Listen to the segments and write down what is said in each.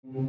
تلك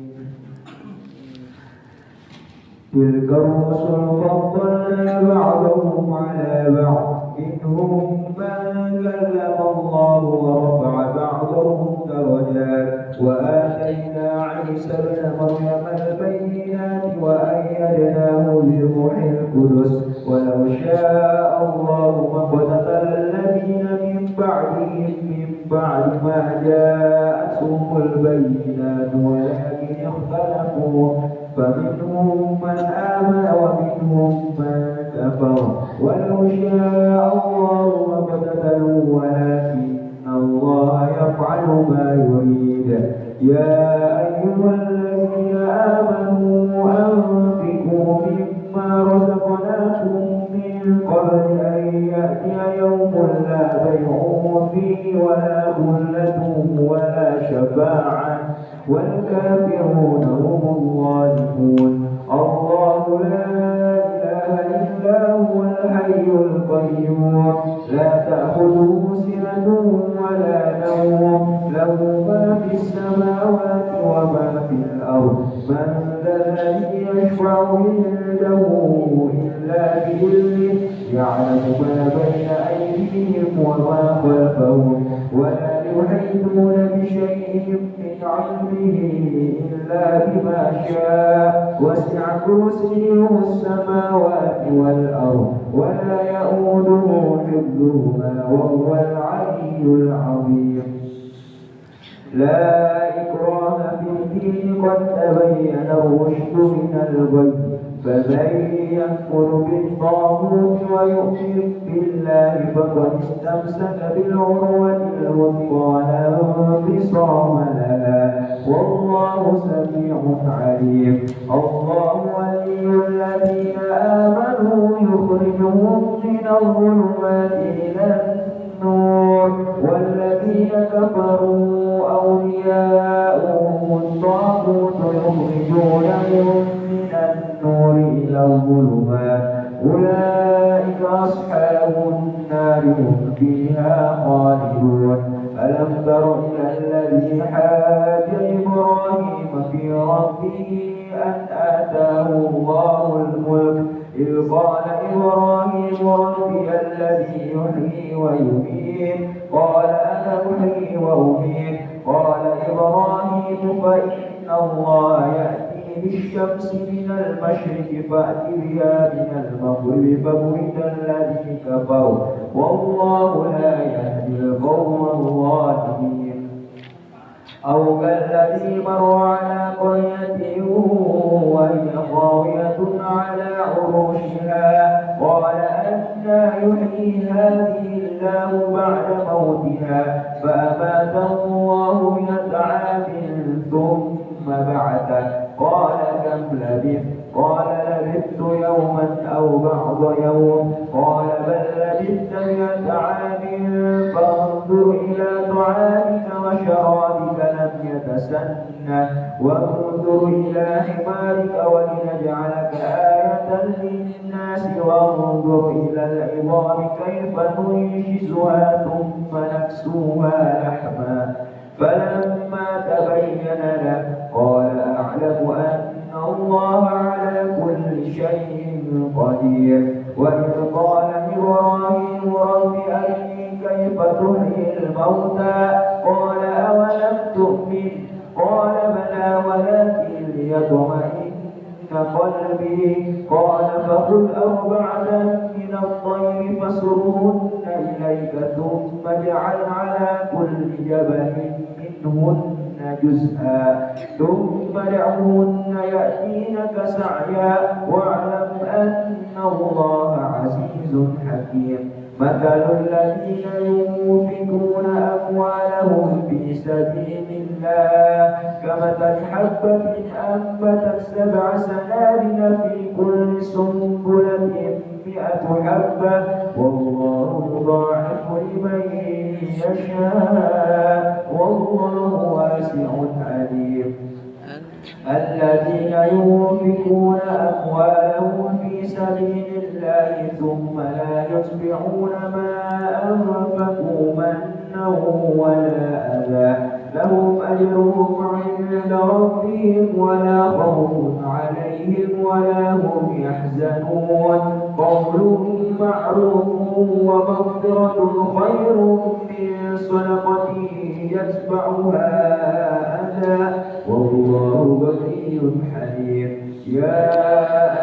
الرسل فضلنا بعضهم على بعض منهم من كلم الله ورفع بعضهم درجات وآتينا عيسى ابن مريم البينات وأيدناه بروح القدس ولو شاء الله ما اقتتل الذين من بعدهم من بعد ما جاءتهم البينات ولكن اختلفوا فمنهم من آمن ومنهم من كفر ولو شاء الله ما اقتتلوا ولكن الله يفعل ما يريد يا أيها الذين آمنوا أنفقوا مما رزقناكم من قبل أن يأتي يوم لا بيع فيه ولا خلة ولا شفاعة والكافرون هم الظالمون الله لا إله إلا هو الحي القيوم لا تأخذه سنة ولا نوم له ما في السماوات وما في الأرض من ذا الذي يشفع عنده إلا بإذنه يعلم ما بين أيديهم وما خلفهم ولا يحيطون بشيء من علمه إلا بما شاء وسع كرسيه السماوات والأرض ولا يؤوده حفظهما وهو العلي العظيم لا إكراه في الدين قد تبين الرشد من الغي فمن يكفر بالطاغوت ويؤمن بالله فقد استمسك بالعروة الوثقى لا انفصام لها والله سميع عليم الله ولي الذين آمنوا يخرجهم من الظلمات إلى النور والذين كفروا أولياؤهم الطاغوت يخرجونهم من النور إلى الظلمات أولئك أصحاب النار هم فيها خالدون ألم تر إلى الذي حاج إبراهيم في ربه أن آتاه الله الملك إذ قال إبراهيم ربي الذي يحيي ويميت قال أنا أحيي وأميت قال إبراهيم فإن الله يأتي بالشمس من المشرق فأت بها من المغرب فبهت الذي كفر والله لا يهدي القوم الظالمين أو كالذي مر على قرية وهي خاوية على عروشها قال أنى يحيي هذه الله بعد موتها فأماته الله 100 عام ثم بعثه قال كم لبثت قال لبثت يوما أو بعض يوم قال بل لبثت 100 عام فانظر إلى طعامك وشرابك لم يتسنه وانظر إلى حمارك ولنجعلك آية للناس وانظر إلى العظام كيف ننشزها ثم نكسوها لحما فلما تبين له قال أعلم أن الله على كل شيء قدير وإذ قال إبراهيم رب أرني كيف تحيي الموتى قال أولم تؤمن قال بلى ولكن ليطمئن قلبي قال فخذ 4 من الطير فصرهن إليك ثم اجعل على كل جبل منهن جزءا ثم ادعهن يأتينك سعيا واعلم أن الله عزيز حكيم مثل الذين ينفقون أموالهم في سبيل الله كمثل حبة أنبتت 7 سنابل في كل سنبلة 100 حبة والله يضاعف لمن يشاء والله واسع عليم الذين ينفقون أموالهم في سبيل الله ثم لا يتبعون ما أنفقوا منا ولا أذى لهم أجرهم عند ربهم ولا خوف عليهم ولا هم يحزنون قول معروف ومغفرة خير من صدقة يتبعها أذى والله غني حليم يا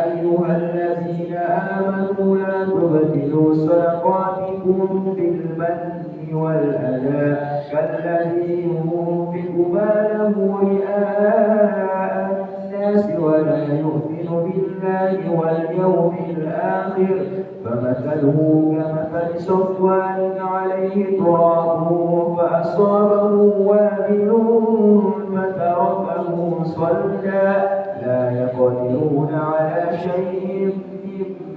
أيها الذين آمنوا لا تبطلوا صدقاتكم بالمن والأذى كالذي ينفق ماله رئاء الناس ولا يؤمن بالله واليوم الآخر فمثله كمثل صفوان عليه تراب فأصابه وابل فتركه صلدا لا يقدرون على شيء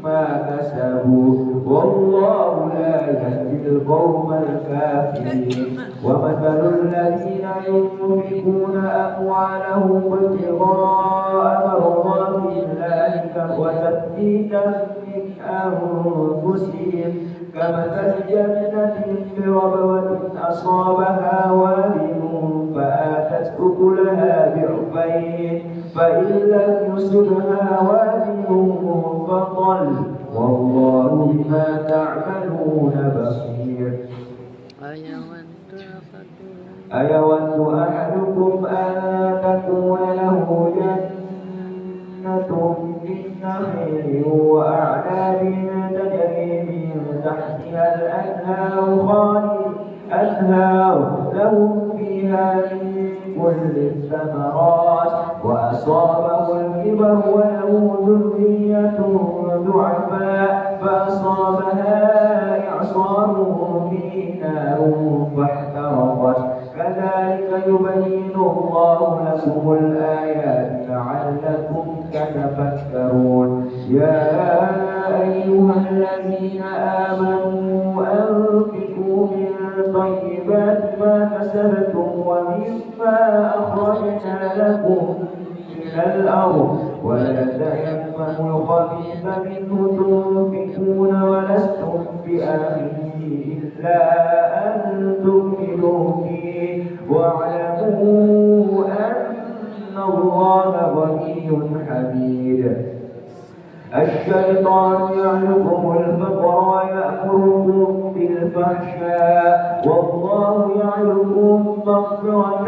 مما كسبوا والله لا يهدي القوم الكافرين ومثل الذين ينفقون أموالهم ابتغاء مرضات الله وتثبيتا من أنفسهم كمثل جنة بربوة أصابها وابل فآتت أكلها ضعفين فإن لم يصبها وابل فطل والله بما تعملون بصير أيود أحدكم أن تكون له جنة من نخيل وأعناب تجري من تحتها الأنهار لهم فيها من كل الثمرات وأصابه الكبر وله ذرية ضعفاء فأصابها إعصار فيه نار فاحترقت كذلك يبين الله لكم الآيات لعلكم تتفكرون يا أيها الذين آمنوا أنفقوا من طيبات ما كسبتم ومما أخرجنا لكم من الأرض ولا تيمموا الخبيث منه تنفقون ولستم بآخذه إلا أن تكملوا فيه واعلموا أن الله غني حميد الشيطان يعلكم الفقر ويأمركم بالفحشاء والله يعلكم مغفرة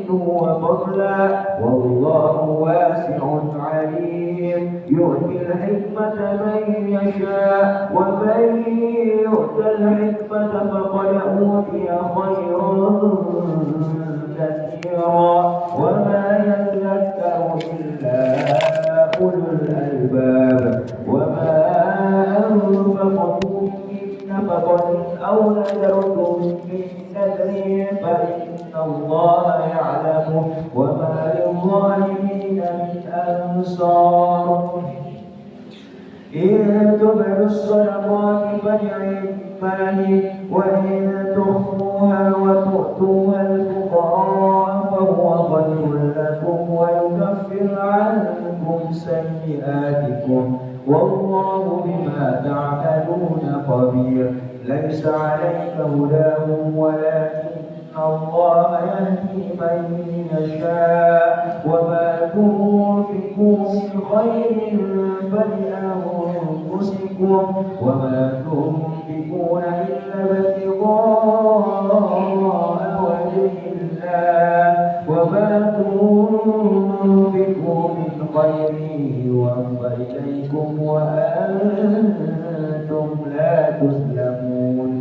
منه وفضلا والله واسع عليم يؤتي الحكمة من يشاء ومن يؤت الحكمة فقد أوتي خيرا كثيرا وما يذكر إلا أولو الألباب وما أنفقتم من نفقة أو نذرتم من نذر فإن الله يعلمه وما للظالمين من أنصار إن تبدوا الصدقات فنعماه وإن تخفوها وتؤتوها الفقراء فهو خير لكم ويكفر عنكم سيئاتكم والله بما تعملون خبير ليس عليك هداهم ولكن الله يهدي من يشاء وما تنفقوا من خير فلأنفسكم وما تنفقون إلا ابتغاء وجه الله وما تنفقوا من خير يوفى إليكم وأنتم لا تظلمون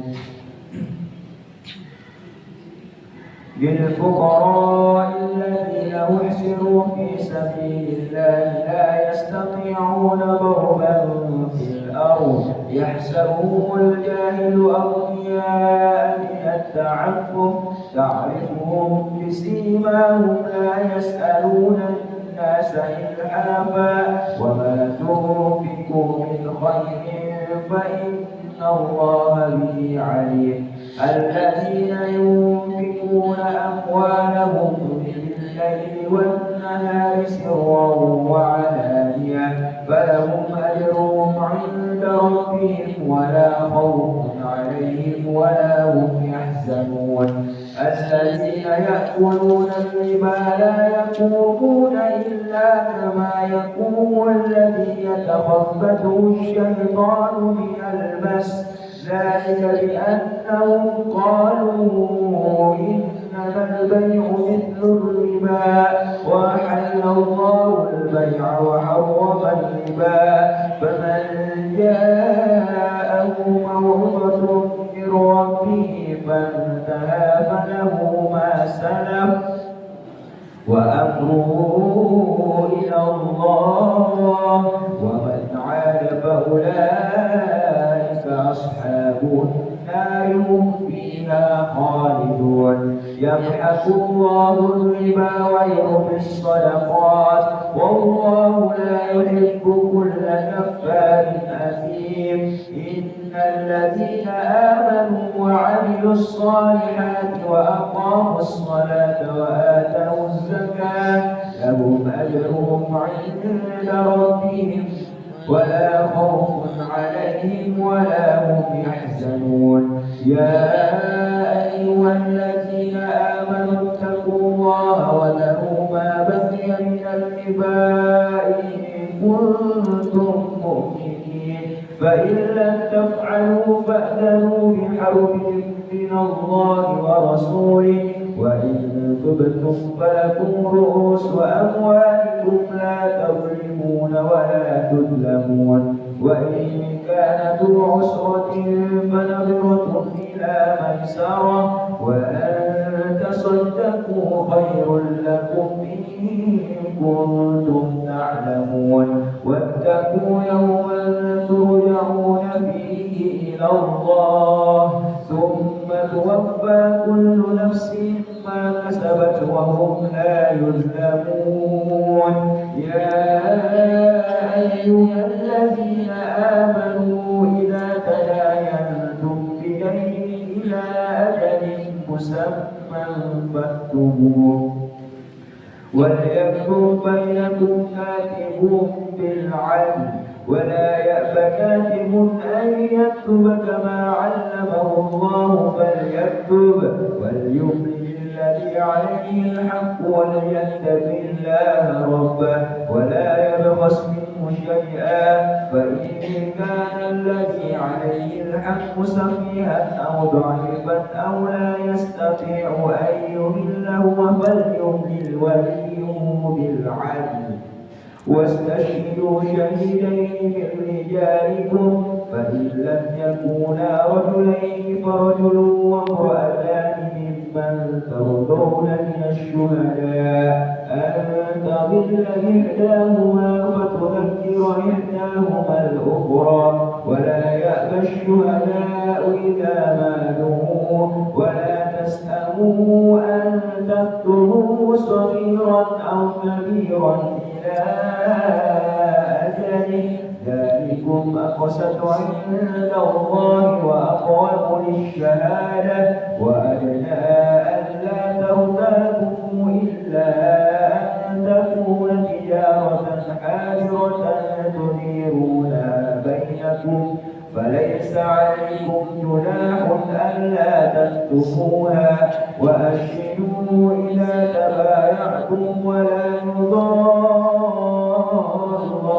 للفقراء الذين أحسروا في سبيل الله لا يستطيعون ضربا في الأرض يحسبهم الجاهل أغنياء من التعفف تعرفهم بسيماهم لا يسألون الناس إلحافا وما تنفقوا من خير فإن الله به عليم الذين ينفقون أموالهم بالليل والنهار سرا وعلانية فلهم أجرهم عند ربهم ولا خوف عليهم ولا هم يحزنون الذين يأكلون الربا لا يقومون إلا كما يقوم الذي يتخبطه الشيطان من المس ذلك بأنهم قالوا إنما البيع مثل الربا وأحل الله البيع وحرم الربا فمن جاءه موعظة من ربه فانتهى فله ما سلف وأمره إلى الله ومن عاد فأولئك أصحاب النار هم فيها خالدون يمحق الله الربا ويربي الصدقات والله لا يحب كل كفار أثيم إن الذين آمنوا وعملوا الصالحات وأقاموا الصلاة وآتوا الزكاة لهم أجرهم عند ربهم ولا خوف عليهم ولا هم يحزنون يا أيها الذين آمنوا اتقوا الله وذروا ما بقي من الربا إن كنتم مؤمنين فإن لم تفعلوا فأذنوا بحرب من الله ورسوله وإن تبتم فلكم رؤوس أموالكم لا تظلمون ولا تظلمون وإن كان ذو عسرة فنظرة إلى ميسرة وأن تصدقوا خير لكم إن كنتم تعلمون واتقوا يوما ترجعون فيه إلى الله ثم توفى كل نفس ما كسبت وهم لا يظلمون يا أيها الذين آمنوا إذا تداينتم بدين إلى أجل مسمى فاكتبوه وليكتب بينكم كاتب بالعدل ولا يأب كاتب أن يكتب كما علمه الله فليكتب وليملل الذي عليه الحق وليتق الله ربه ولا يبخس منه شيئا فإن كان الذي عليه الحق سفيها أو ضعيفا أو لا يستطيع أن يمله فليملل وليه بالعدل واستشهدوا شهيدين من رجالكم فإن لم يكونا رجلين فرجل وامرأتان ممن ترضون من الشهداء أن تضل إحداهما فتذكر إحداهما الأخرى ولا يأبى الشهداء إذا ما دعوا ولا تسأموا أن تكتبوا صغيرا أو كبيرا إلى أجله ذلكم أقسط عند الله وأقوم للشهادة وأدنى ألا ترتابوا إلا أن تكون تجارة حاضرة تديرونها بينكم فليس عليكم جناح ألا تكتبوها وأشهدوا إذا تبايعتم ولا يضار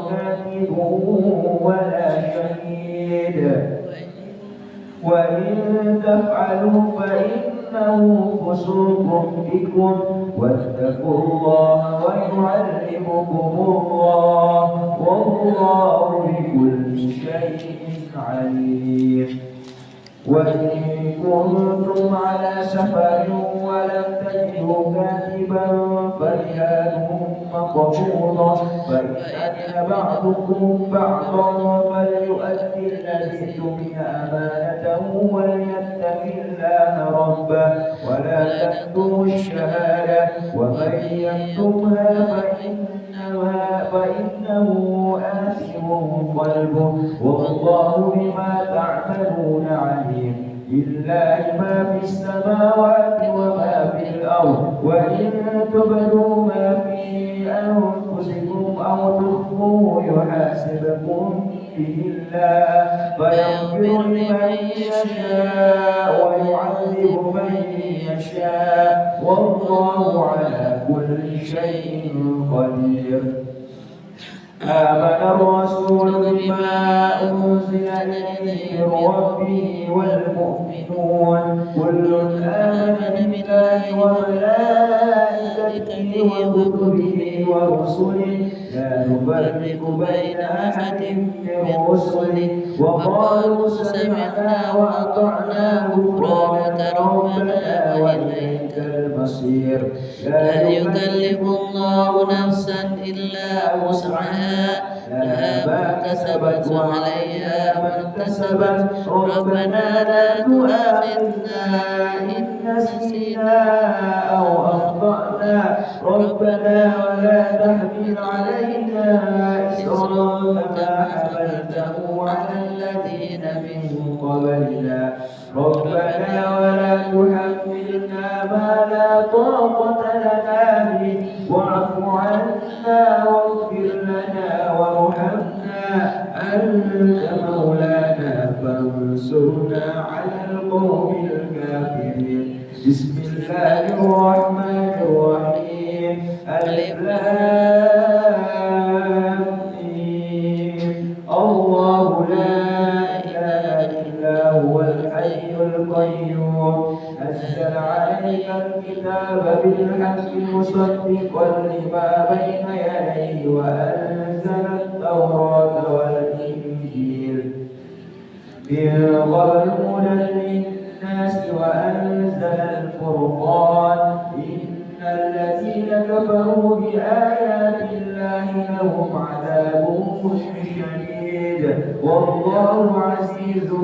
كاتب ولا شهيد وإن تفعلوا فإنه فسوق بكم واتقوا الله ويعلمكم الله والله بكل شيء عليم وإن كنتم على سفر ولم تجدوا كاتبا فرهان مقبوضة فإن أمن بعضكم بعضا فليؤدي الذي اؤتمن أمانته وليتق الله ربه ولا تكتموا الشهادة ومن يكتمها فإنه آثم قلبه والله بما تعملون عليم لله ما في السماوات وما في الأرض وإن تبدوا ما في أنفسكم أو تخفوه يحاسبكم بإذن الله فيغفر لمن يشاء ويعذب من يشاء والله على كل شيء قدير. آمن الرسول بما أنزل إليه من ربه والمؤمنون كل آمن بالله وملائكته وكتبه ورسله لا نفرق بين أحد من رسله وقالوا سمعنا وأطعنا غفرانك ربنا وإليك المصير. لا يكلف الله نفسا إلا وسعها لها ما كسبت وعليها ما اكتسبت ربنا لا تؤاخذنا إن نسينا أو أخطأنا ربنا ولا تحمل علينا إصرا كما حملته على الذين من قبلنا ربنا ولا تحملنا ما لا طاقة لنا به واعف عنا واغفر لنا وارحمنا أنت مولانا فانصرنا على القوم الكافرين. بسم الله الرحمن الرحيم. ألف لام ميم. الله لا إله إلا هو الحي القيوم نزل عليك الكتاب بالحق مصدقا لما بين يديه وأنزل التوراة والإنجيل من قبل هدى للناس وأنزل الفرقان إن الذين كفروا بآيات الله لهم عذاب شديد والله عزيز ذو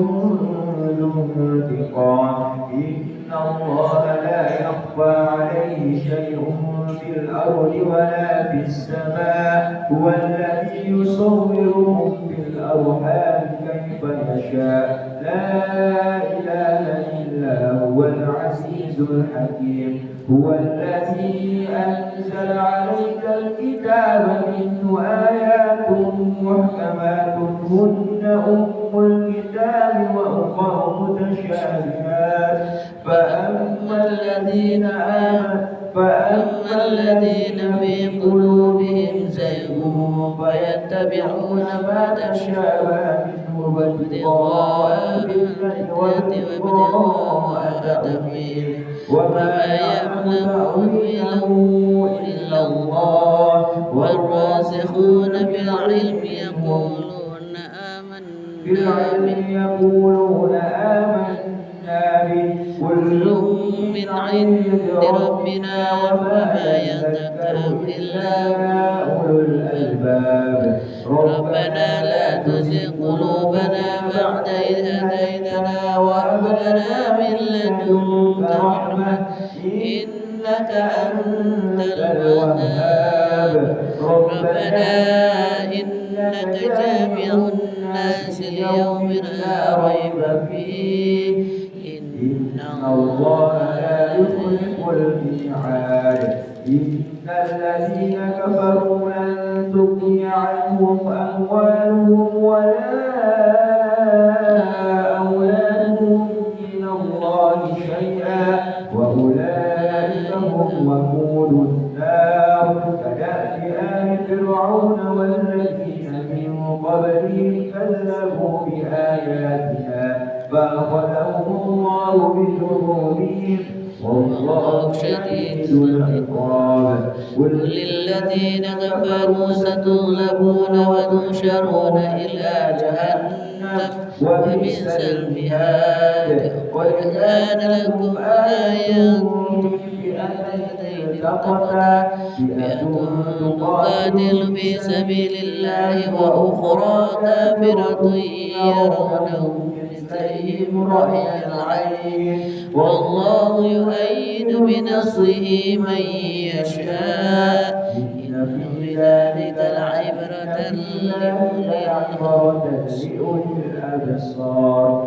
انتقام. إن الله لا يخفى عليه شيء في الأرض ولا في السماء هو الذي يصوركم في الأرحام كيف يشاء لا إله إلا هو العزيز الحكيم. هو الذي أنزل عليك الكتاب منه آيات محكمات هن أم الكتاب وأخر متشابهات فأما الذين في قلوبهم زيغ فيتبعون ما تشابه منه ابتغاء الفتنة وابتغاء تأويله وما يعلم تأويله إلا الله والراسخون في العلم يقولون آمنا به كل من عند ربنا وما يذكر إلا أولو الألباب. ربنا لا تزغ قلوبنا بعد إذ هديتنا وهب لنا من لدنك رحمة إنك أنت الوهاب. ربنا إنك جامع الناس ليوم لا ريب فيه إن الله لا يخلف الميعاد. إن الذين كفروا لن تغني عنهم أموالهم ولا أولادهم من الله شيئا وأولئك هم وقود النار. كدأب آل فرعون والذين من قبلهم كذبوا بآياتنا فأخذهم الله بذنوبهم والله شديد العقاب. قل للذين كفروا ستغلبون وتحشرون إلى جهنم وبئس المهاد. قد كان لكم آيات في فئتين التقتا فئة تقاتل في سبيل الله وأخرى كافرة يرونهم مثلهم رأي العين والله يؤيد بنصره من يشاء إن في ذلك لعبرة لأولي الأبصار.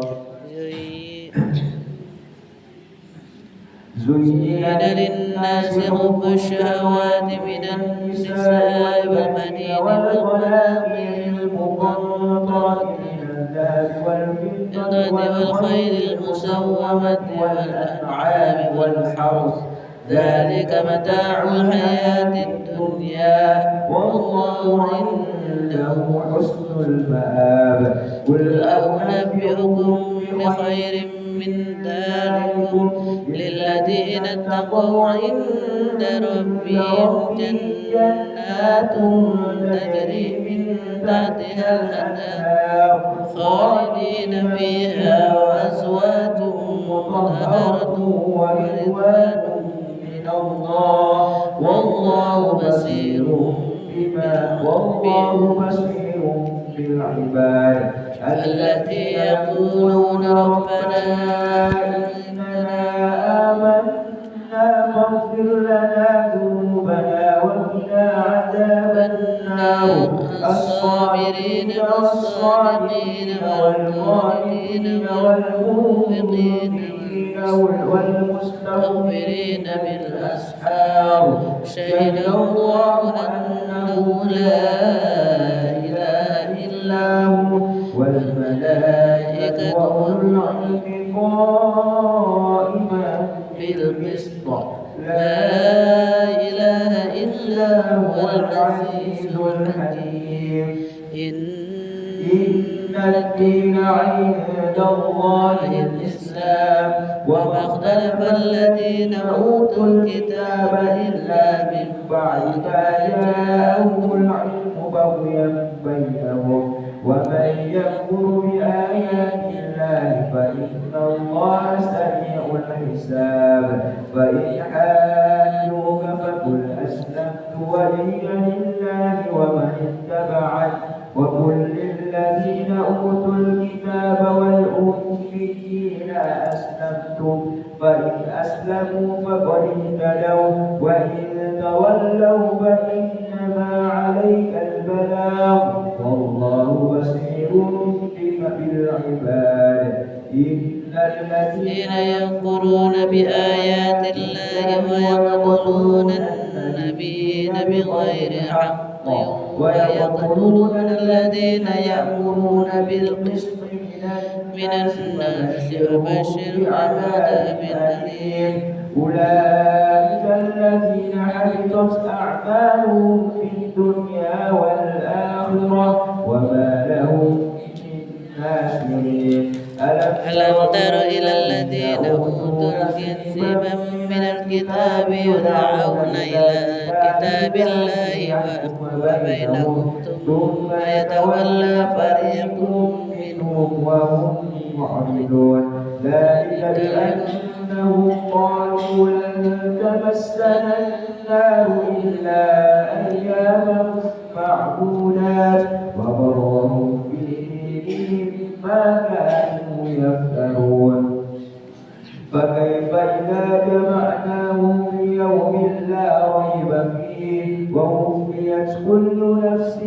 زين للناس حب الشهوات من النساء والبنين والقناطير المقنطرة من الذهب والفضة والخيل المسومة والأنعام والحرث ذلك متاع الحياة الدنيا والله عنده حسن المآب قل أنبئكم بخير من ذلكم للذين اتقوا عند ربهم جنات تجري من تحتها الأنهار خالدين فيها وأزواج مطهرة ورضوان من الله والله بصير بالعباد التي يقولون ربنا إننا آمنا فاغفر لنا ذنوبنا وقنا عذاب النار الصابرين والصادقين والقانتين والمنفقين والمستغفرين بالأسحار شهد الله أنه لا إله إلا هو والملائكة والعلم قائما بالقسط لا إله إلا هو العزيز الحكيم إن الدين عند الله الإسلام وما اختلف الذين أوتوا الكتاب إلا من بعد ما جاءهم العلم بغيا بينهم ومن يكفر بآيات الله فإن الله سريع الحساب فإن حاجوك فقل أسلمت وجهي لله ومن اتبعني وقل للذين أوتوا الكتاب والأميين أسلمتم فإن أسلموا فقد اهتدوا وإن تولوا فإنما عليك البلاغ والله بصير بالعباد إن الذين يكفرون بآيات الله ويقتلون النبيين بغير حق ويقتلون الذين يأمرون بالقسط من الناس وبشر بعذاب أليم أولئك الذين حبطت أعمالهم في الدنيا والآخرة وما لهم من ناصرين ألم تر إلى الذين أوتوا نصيبا من الكتاب يدعون إلى كتاب الله ويحكم بينهم ثم يتولى فريق منهم وهم معرضون ذلك بأنهم قالوا لن تمسنا النار إلا أياما معدودات وغرهم في دينهم ما كانوا يفترون فكيف إذا جمعناهم ليوم لا ريب فيه ووفيت كل نفس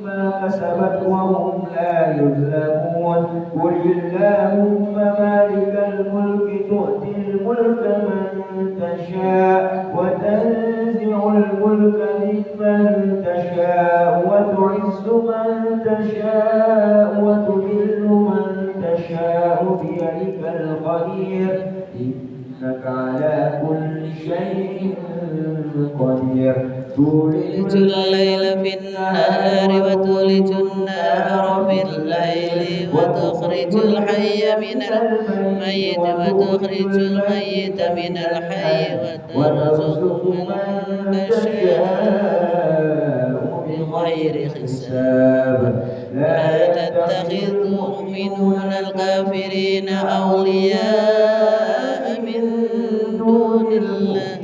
ما كسبت وهم لا يظلمون قل اللهم مالك الملك تؤتي الملك من تشاء وتنزع الملك ممن تشاء وتعز من تشاء وتذل من تشاء بيدك الخير إنك على كل شيء قدير تولج الليل في النهار وتولج النهار في الليل وتخرج الحي من الميت وتخرج الميت من الحي وترزق من تشاء بغير حساب لا تتخذ المؤمنون الكافرين أولياء من دون الله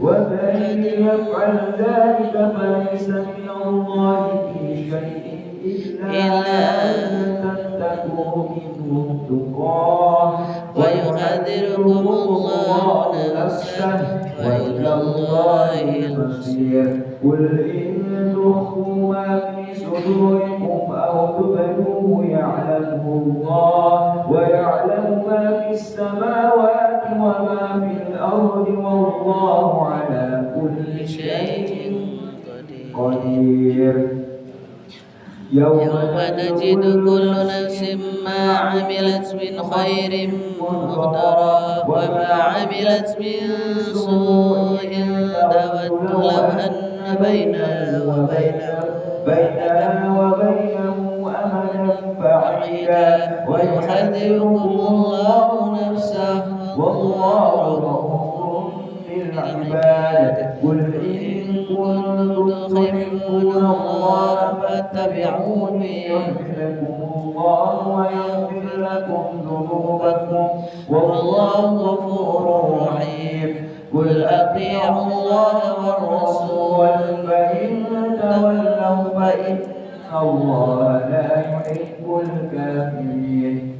ومن يفعل ذلك فليس من الله في شيء إلا أن تتقوا منهم تقاه ويحذركم الله نفسه وإلى الله المصير قل إن تخفوا ما في صدوركم أو تبدوه يعلمه الله ويعلم ما في السماوات وما في الأرض والله على كل شيء قدير يوم تجد كل نفس ما عملت من خير محضرا وما عملت من سوء تود لو أن بينها وبينه أمدا بعيدا ويحذركم الله نفسه والله رؤوف بالعباد قل إن كنتم تحبون الله فاتبعوني يحببكم الله ويغفر لكم ذنوبكم والله غفور رحيم قل أطيعوا الله والرسول فإن تولوا فإن الله لا يحب الكافرين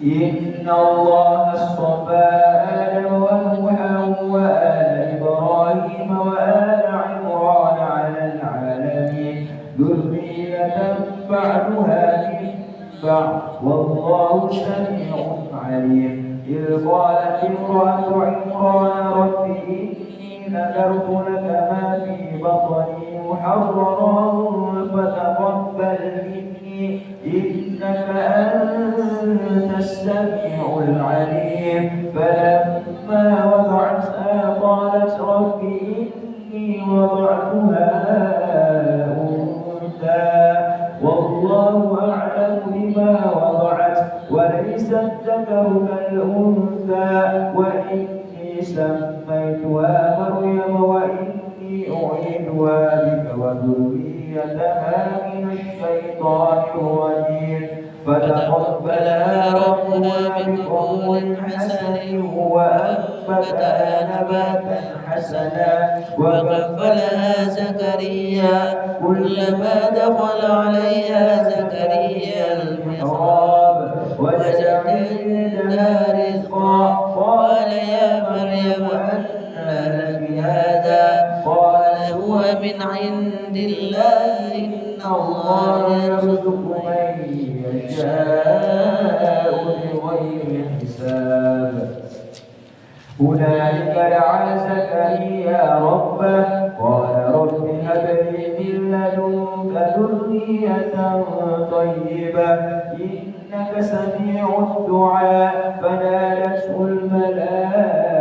إن الله اصطفى آدم ونوحا وآل إبراهيم وآل عمران على العالمين ذرية بعدها من بعد والله سميع عليم إذ قالت امرأة عمران رب إني نذرت لك ما في بطني محررا فتقبل مني إنك أنت السميع العليم فلما وضعتها قالت رب إني وضعتها أنثى والله أعلم بما وضعت وليس الذكر كالأنثى وإني سميتها مريم وإني أعيدها بك وذريتها من الشيطان الرجيم فتقبلها ربها بقبول حسن وأنبتها نباتا حسنا وكفلها زكريا كلما دخل عليها زكريا المحراب وجد عندها رزقا قال يا مريم أنى لك هذا قال هو من عند الله إن الله يرزق من يشاء بغير حساب هنالك دعا زكريا ربه قال رب هب لي من لدنك ذرية طيبة إنك سميع الدعاء فنادته الملائكة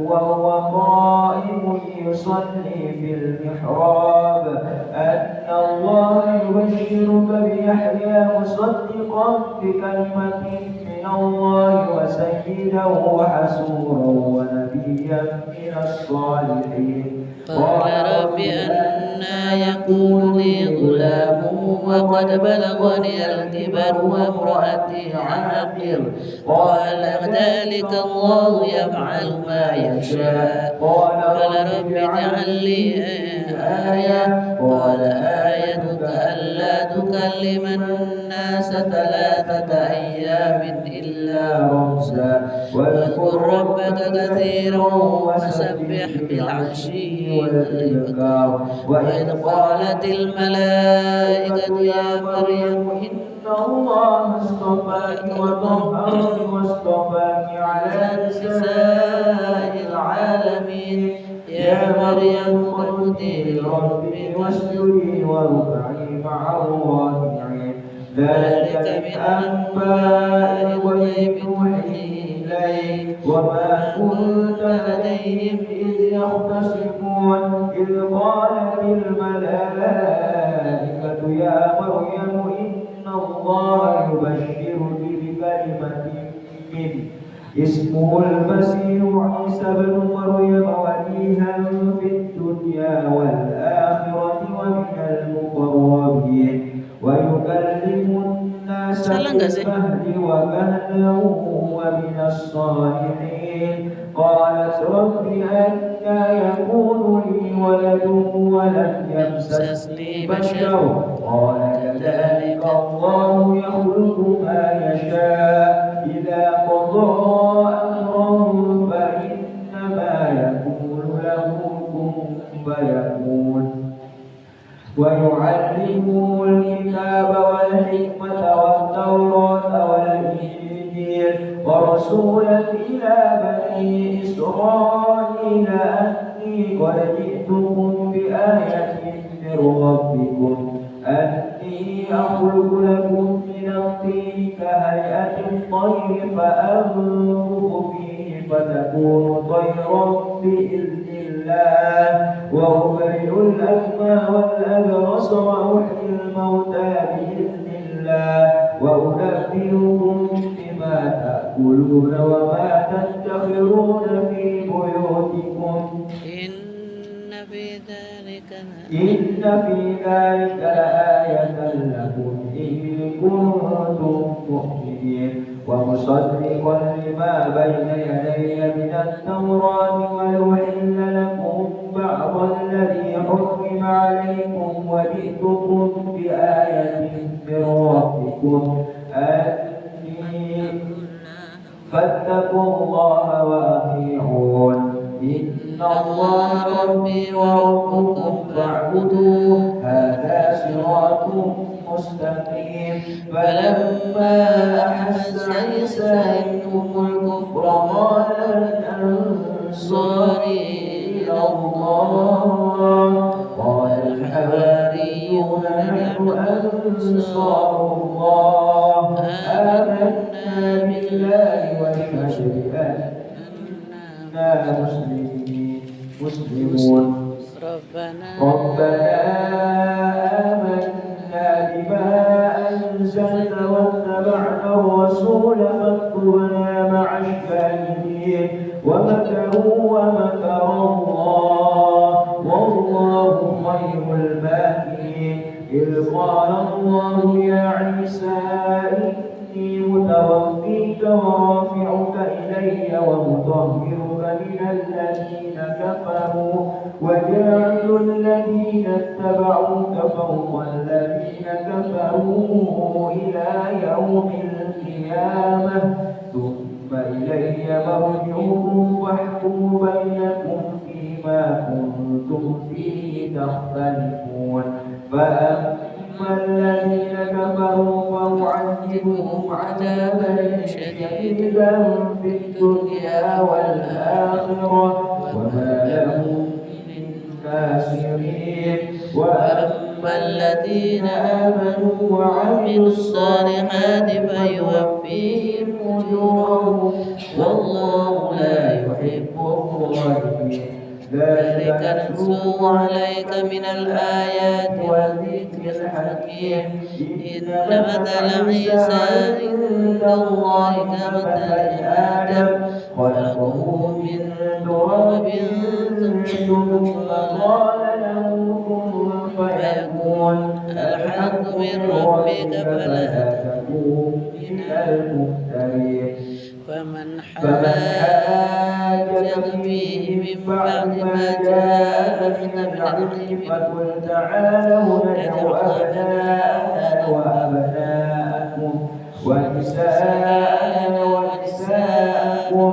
وهو قائم يصلي في المحراب أن الله يبشرك بيحيى مصدقا بكلمة من الله وسيدا وحسورا ونبيا من الصالحين قال رب أنى يكون لي غلام وقد بلغني الكبر وامرأتي عاقر قال ذلك الله يفعل ما يشاء قال رب اجعل لي آية قال آيتك ألا تكلم الناس 3 أيام إلا رمزا واذكر ربك كثيرا وسبح بالعشي والإبكار وإذ قالت الملائكة يا مريم إن الله اصطفاك وطهرك واصطفاك على نساء العالمين يا مريم اقنتي لربك واسجدي واركعي مع الراكعين ذلك من أنباء الغيب نوحيه إليك وما كنت لديهم إذ يختصمون إذ قالت الملائكة يا مريم إن الله يبشرك بكلمة منه اسمه المسيح عيسى بن مريم وجيها في الدنيا والآخرة ومن المقربين ويكلم الناس في المهد وكهلا ومن الصالحين قالت رب أنى يكون لي ولد ولم يمسسني بشر قال كذلك الله يخلق ما يشاء إذا قضى أمرا فإنما يقول له كن فيكون ويعلمه الكتاب والحكمة والتوراة والإنجيل ورسولا إلى بني إسرائيل أني قد جئتكم بآية من ربكم أن الطير فأنفخ فيه فتكون طيرا بإذن الله وأبرئ الأكمى والأبرص وأحيي الموتى بإذن الله وأنبئكم بما تأكلون وما تدخرون في بيوتكم إن في ذلك لآية لكم إن كنتم مؤمنين ومصدقا لما بين يدي من التوراة ولأحل لكم بعض الذي حرم عليكم وجئتكم بآية من ربكم أني فاتقوا الله وأطيعون إن الله ربي وربكم فاعبدوه هذا صراط مستقيم فلما أحس عيسى منهم الكفر قال من أنصاري إلى الله قال الحواريون نحن أنصار الله آمنا بالله واشهد بأننا مسلمون ربنا آمنا بما أنزلت واتبعنا الرسول فاكتبنا مع الشاهدين ومكروا ومكر الله والله خير الماكرين إذ قال الله يا عيسى إني متوفيك ورافعك إلي ومطهرك من الذين كفروا وجاعل الذين اتبعوك فوق الذين كفروا إلى يوم القيامة ثم إلي مرجعكم فاحكم بينكم فيما كنتم فيه تختلفون فأما الذين كفروا فأعذبهم عذابا شديدا في الدنيا والآخرة وما لهم من ناصرين وأما الذين آمنوا وعملوا الصالحات فيوفيهم أجورهم والله لا يحب الظالمين ذلك نتلو عليك من الآيات والذكر الحكيم إن مثل عيسى عند الله كمثل آدم خلقه من تراب ثم قال له كن فيكون الحق من ربك فلا تكن من الممترين فمن حاجك فيه من بعد ما جاءك من العلم فقل تعالوا ندعو أبناءنا وأبناءكم ونساءنا ونساءكم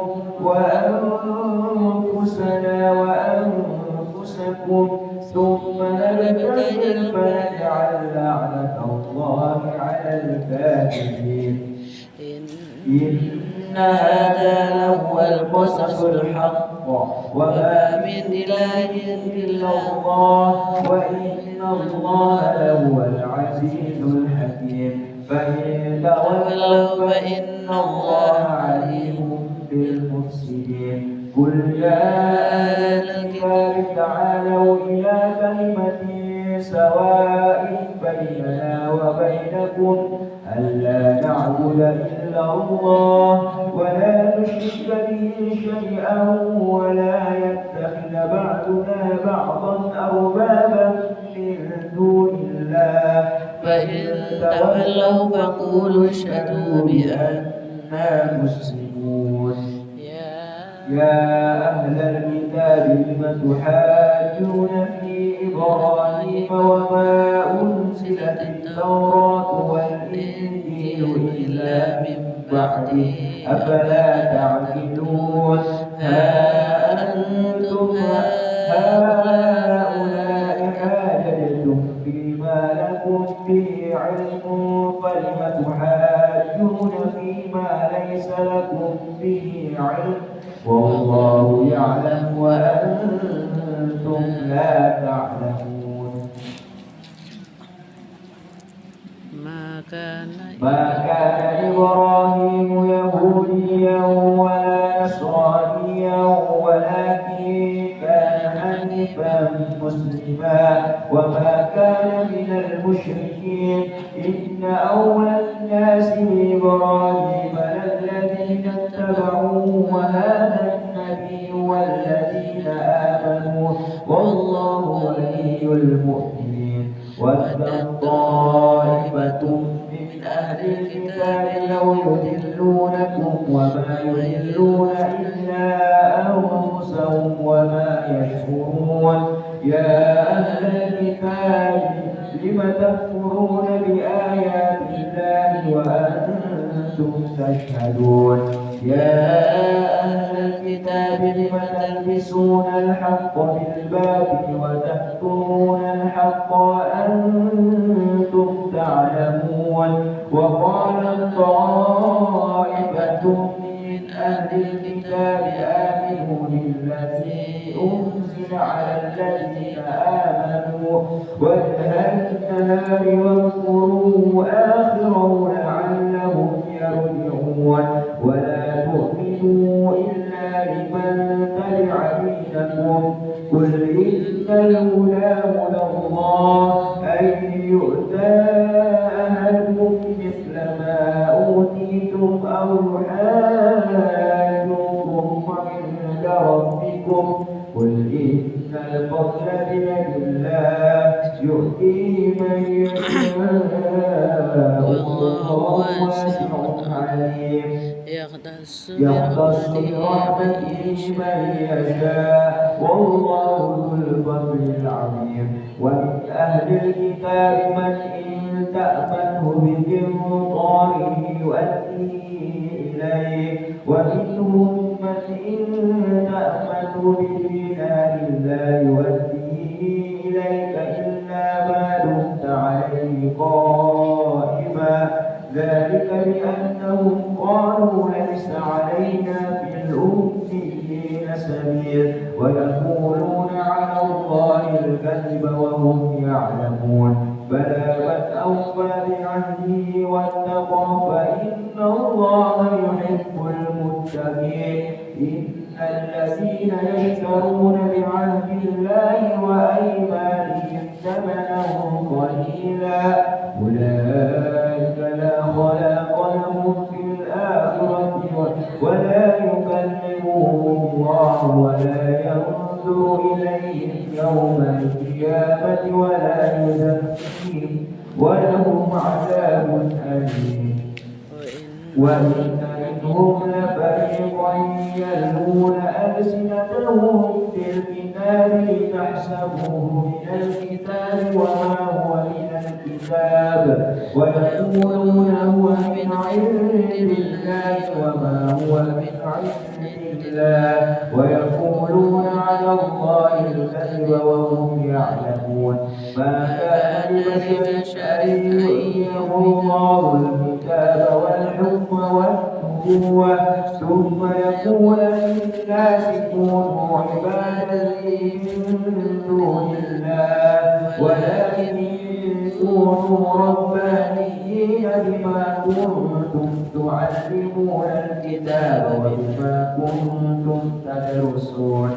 وأنفسنا وأنفسكم ثم نبتهل فنجعل لعنة الله على الكاذبين إن هذا لهو القصص الحق وما من إله إلا الله وإن الله لهو العزيز الحكيم فإن تولوا فإن الله عليم بالمفسدين قل يا أهل الكتاب تعالوا إلى كلمة سواء بيننا وبينكم ألا نعبد إلا الله ولا نشرك به شيئا ولا يتخذ بعضنا بعضا أربابا من دون الله فإن تولوا فقولوا اشهدوا بأننا مسلمون يا أهل الكتاب لم تحاجون في إبراهيم وما أنزلت التوراة والإنجيل إلا من بعده أفلا تعقلون ها أنتم هؤلاء حاججتم فيما لكم به علم فلم تحاجون فيما ليس لكم به علم والله يعلم وأنتم لا تعلمون ما كان إبراهيم مسلما وما كان من المشركين إن أولى الناس بإبراهيم للذين اتبعوه وهذا النبي والذين آمنوا والله ولي المؤمنين ود طائفة من أهل الكتاب لو يضلونكم وما يضلون إلا أنفسهم وما يشعرون يا أهل الكتاب لم تكفرون بآيات الله وأنتم تشهدون يا أهل الكتاب لم تلبسون الحق بالباطل وتكتمون الحق وأنتم تعلمون وقال طائفة من أهل الكتاب آمنوا بالذي أنزل على الذين آمنوا وجه النهار واذكروا آخره لعلهم يرجعون ولا تؤمنوا إلا لمن تبع دينكم قل إن الهدى هدى الله أن يؤتى أحدكم مثل ما أوتيتم أو يحاجوكم عند ربكم قل إن الفضل بيد الله يؤتيه من يشاء والله واسع عليم يختص برحمته من يشاء والله ذو الفضل العظيم ومن أهل الكتاب من إن تأمنه بقنطار يؤديه إليه ومنهم من إن تأمنه بدينار لا يؤديه إليك إلا ما دمت عليه قائما ذلك بأنهم قالوا ليس علينا في الأميين سبيل ويقولون على الله الكذب وهم يعلمون بلى من أوفى بعهده واتقى فإن الله يحب المتقين إن الذين يشترون بعهد الله وأيمانهم ثمنا قليلا أولئك لا خلاق لهم في الآخرة ولا يكلمهم الله ولا ينظر إليهم يوم القيامة ولا يزكيهم ولهم عذاب أليم وإن منهم لفريقا يلوون ألسنتهم بالكتاب لتحسبوه من الكتاب وما هو من الكتاب ويقولون هو من عند الله وما هو من عند الله ويقولون على الله الكذب وهم يعلمون ما كان لبشر أن يؤتيه الله الكتاب والحكم والنبوة ثم يقول للناس كونوا عبادا لي من دون الله ولكن كونوا ربانيين بما كنتم تعلمون الكتاب وبما كنتم تدرسون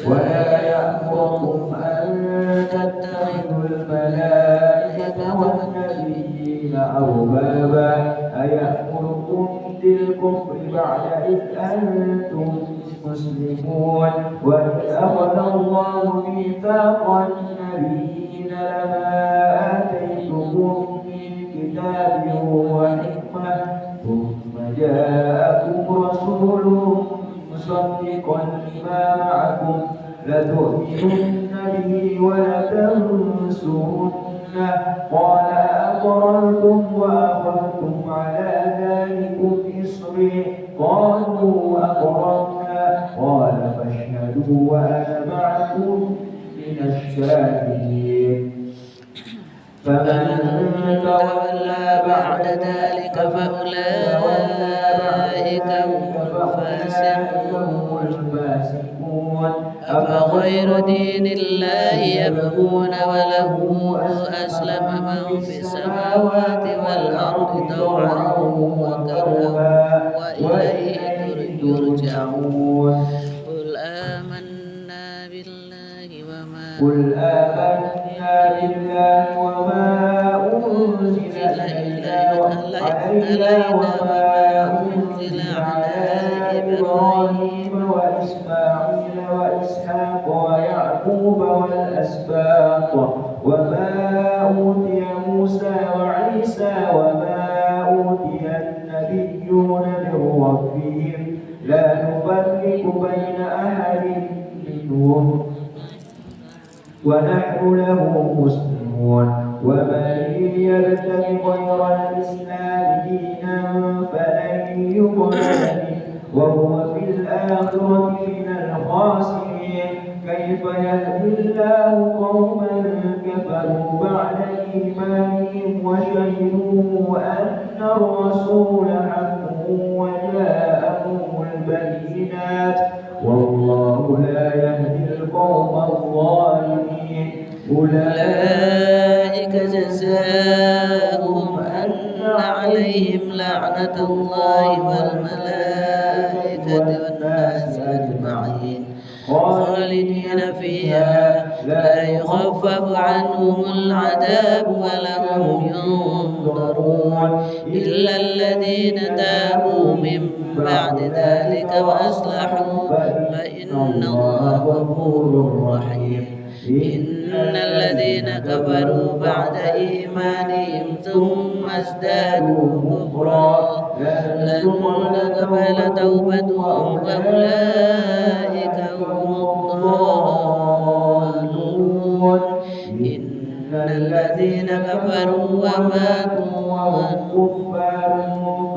ولا يأمركم أن تتخذوا الملائكة والنبيين أربابا أيأمركم بالكفر بعد إذ أنتم مسلمون وإذ أخذ الله ميثاق النبيين لما آتيتكم من كتاب وحكمة ثم جاءكم رسول مصدقا لما معكم لتؤمنن به ولتنصرنه قال أقررتم وأخذتم على ذلكم إصري قالوا أقررنا قال فاشهدوا وأنا معكم من الشاهدين فمن تولى بعد ذلك فأولئك هم الفاسقون أفغير دين الله يبغون وله أسلم من في السماوات والأرض طوعا وكرها وإليه ترجعون قل آمنا بالله قل آمنا بالله وما أنزل علينا وما أنزل على إبراهيم وإسماعيل وإسحاق ويعقوب والأسباط وما أوتي موسى وعيسى وما أوتي النبيون من ربهم لا نفرق بين أحد منهم ونحن له مسلمون ومن يبتغ غير الإسلام دينا فلن يقبل منه وهو في الآخرة من الخاسرين كيف يهدي الله قوما كفروا بعد إيمانهم وشهدوا أن الرسول حق وجاءهم البينات والله لا يهدي القوم الظالمين أولئك جزاؤهم أن عليهم لعنة الله والملائكة والناس أجمعين خالدين فيها لا يخفف عنهم العذاب ولا هم ينظرون إلا الذين تابوا من بعد ذلك وأصلحوا فإن الله غفور رحيم إن الذين كفروا بعد إيمانهم ثم ازدادوا كفرا لن تقبل توبتهم وأولئك هم الضالون إن الذين كفروا وماتوا وهم كفار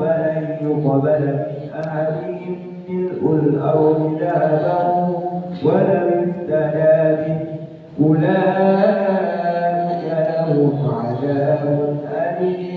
فلن يقبل من أحدهم ملء الأرض ذهبا ولو افتدى به أولئك لهم عذاب أليم